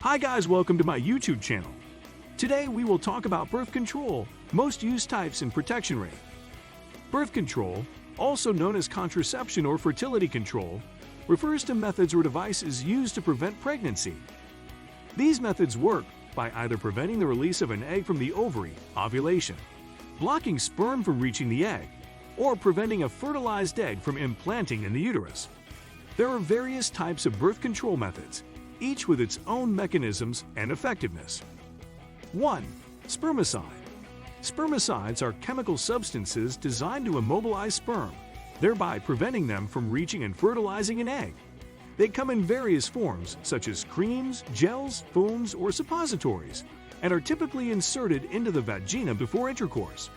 Hi guys, welcome to my YouTube channel. Today we will talk about birth control, most used types and protection rate. Birth control, also known as contraception or fertility control, refers to methods or devices used to prevent pregnancy. These methods work by either preventing the release of an egg from the ovary, ovulation, blocking sperm from reaching the egg, or preventing a fertilized egg from implanting in the uterus. There are various types of birth control methods, each with its own mechanisms and effectiveness. 1. Spermicide. Spermicides are chemical substances designed to immobilize sperm, thereby preventing them from reaching and fertilizing an egg. They come in various forms, such as creams, gels, foams, or suppositories, and are typically inserted into the vagina before intercourse.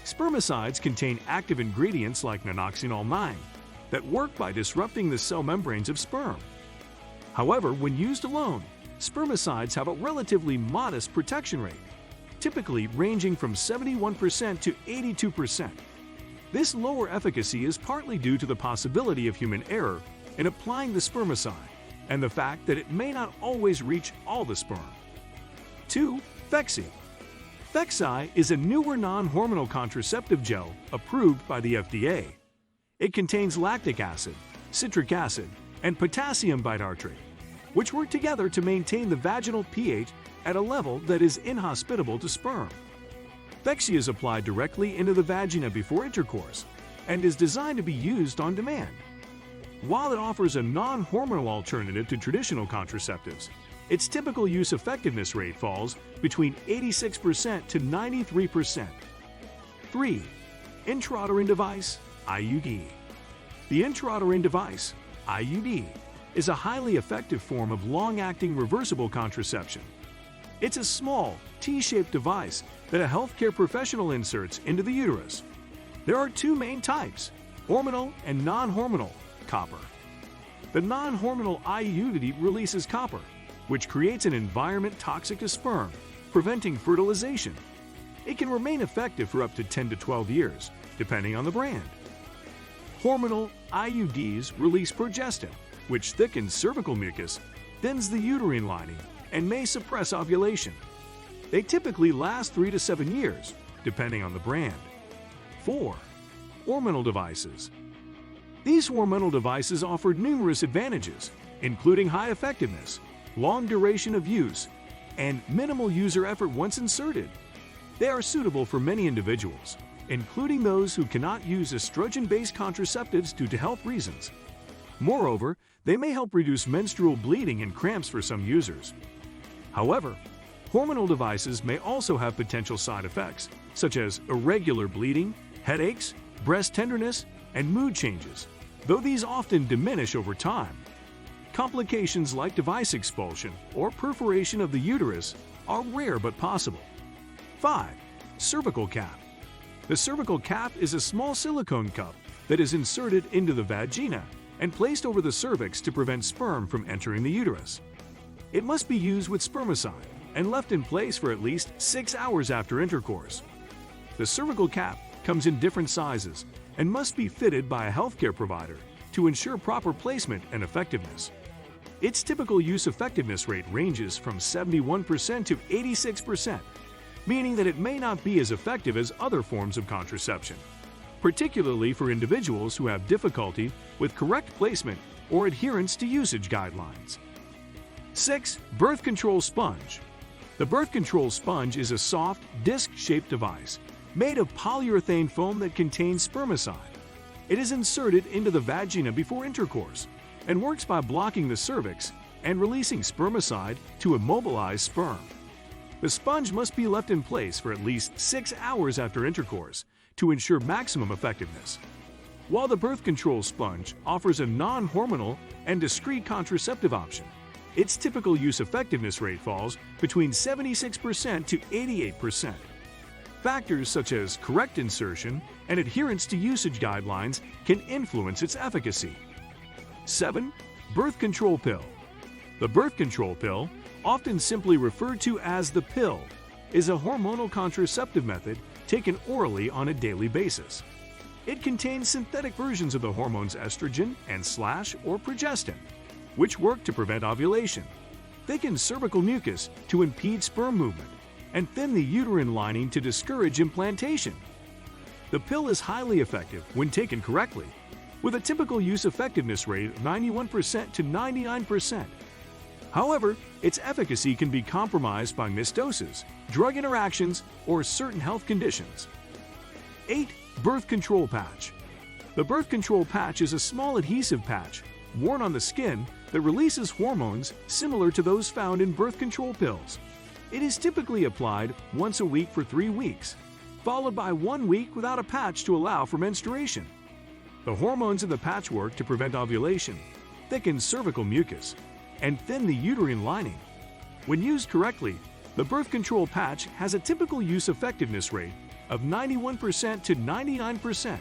Spermicides contain active ingredients like nonoxynol 9 that work by disrupting the cell membranes of sperm. However, when used alone, spermicides have a relatively modest protection rate, typically ranging from 71% to 82%. This lower efficacy is partly due to the possibility of human error in applying the spermicide and the fact that it may not always reach all the sperm. 2. Phexi. Phexi is a newer non-hormonal contraceptive gel approved by the FDA. It contains lactic acid, citric acid, and potassium bitartrate, which work together to maintain the vaginal pH at a level that is inhospitable to sperm. Phexi is applied directly into the vagina before intercourse and is designed to be used on demand. While it offers a non-hormonal alternative to traditional contraceptives, its typical use effectiveness rate falls between 86% to 93%. 3. Intrauterine device, IUD. The intrauterine device, IUD, is a highly effective form of long-acting reversible contraception. It's a small, T-shaped device that a healthcare professional inserts into the uterus. There are two main types, hormonal and non-hormonal, copper. The non-hormonal IUD releases copper, which creates an environment toxic to sperm, preventing fertilization. It can remain effective for up to 10 to 12 years, depending on the brand. Hormonal IUDs release progestin, which thickens cervical mucus, thins the uterine lining, and may suppress ovulation. They typically last 3 to 7 years, depending on the brand. 4. Hormonal devices. These hormonal devices offer numerous advantages, including high effectiveness, long duration of use, and minimal user effort once inserted. They are suitable for many individuals, including those who cannot use estrogen-based contraceptives due to health reasons. Moreover, they may help reduce menstrual bleeding and cramps for some users. However, hormonal devices may also have potential side effects, such as irregular bleeding, headaches, breast tenderness, and mood changes, though these often diminish over time. Complications like device expulsion or perforation of the uterus are rare but possible. 5. Cervical cap. The cervical cap is a small silicone cup that is inserted into the vagina and placed over the cervix to prevent sperm from entering the uterus. It must be used with spermicide and left in place for at least 6 hours after intercourse. The cervical cap comes in different sizes and must be fitted by a healthcare provider to ensure proper placement and effectiveness. Its typical use effectiveness rate ranges from 71% to 86%, meaning that it may not be as effective as other forms of contraception, particularly for individuals who have difficulty with correct placement or adherence to usage guidelines. 6. Birth control sponge. The birth control sponge is a soft, disc-shaped device made of polyurethane foam that contains spermicide. It is inserted into the vagina before intercourse and works by blocking the cervix and releasing spermicide to immobilize sperm. The sponge must be left in place for at least 6 hours after intercourse to ensure maximum effectiveness. While the birth control sponge offers a non-hormonal and discreet contraceptive option, its typical use effectiveness rate falls between 76% to 88%. Factors such as correct insertion and adherence to usage guidelines can influence its efficacy. 7. Birth control pill. The birth control pill, often simply referred to as the pill, is a hormonal contraceptive method taken orally on a daily basis. It contains synthetic versions of the hormones estrogen and/or progestin, which work to prevent ovulation. thicken cervical mucus to impede sperm movement, and thin the uterine lining to discourage implantation. The pill is highly effective when taken correctly, with a typical use effectiveness rate of 91% to 99%. However, its efficacy can be compromised by missed doses, drug interactions, or certain health conditions. 8. Birth control patch. The birth control patch is a small adhesive patch worn on the skin that releases hormones similar to those found in birth control pills. It is typically applied once a week for 3 weeks, followed by 1 week without a patch to allow for menstruation. The hormones in the patch work to prevent ovulation, thicken cervical mucus, and thin the uterine lining. When used correctly, the birth control patch has a typical use effectiveness rate of 91% to 99%.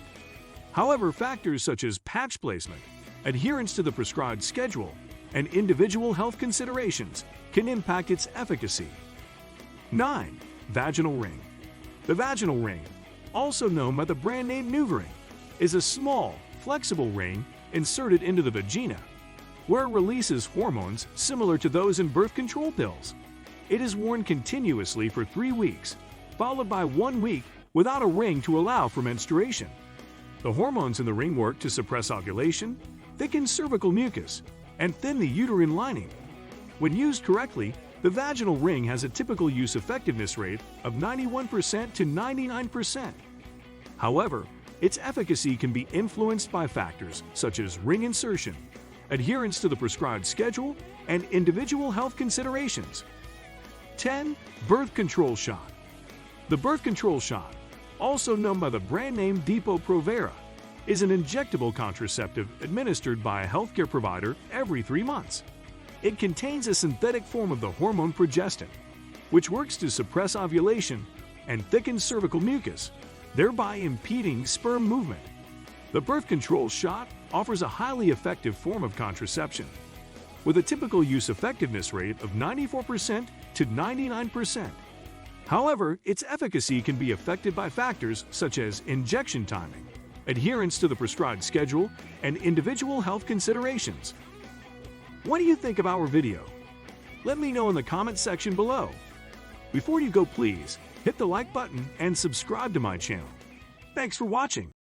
However, factors such as patch placement, adherence to the prescribed schedule, and individual health considerations can impact its efficacy. 9. Vaginal ring. The vaginal ring, also known by the brand name NuvaRing, is a small, flexible ring inserted into the vagina, where it releases hormones similar to those in birth control pills. It is worn continuously for 3 weeks, followed by 1 week without a ring to allow for menstruation. The hormones in the ring work to suppress ovulation, thicken cervical mucus, and thin the uterine lining. When used correctly, the vaginal ring has a typical use effectiveness rate of 91% to 99%. However, its efficacy can be influenced by factors such as ring insertion, adherence to the prescribed schedule, and individual health considerations. 10. Birth control shot. The birth control shot, also known by the brand name Depo-Provera, is an injectable contraceptive administered by a healthcare provider every 3 months. It contains a synthetic form of the hormone progestin, which works to suppress ovulation and thicken cervical mucus, thereby impeding sperm movement. The birth control shot offers a highly effective form of contraception, with a typical use effectiveness rate of 94% to 99%. However, its efficacy can be affected by factors such as injection timing, adherence to the prescribed schedule, and individual health considerations. What do you think of our video? Let me know in the comment section below. Before you go, please hit the like button and subscribe to my channel. Thanks for watching.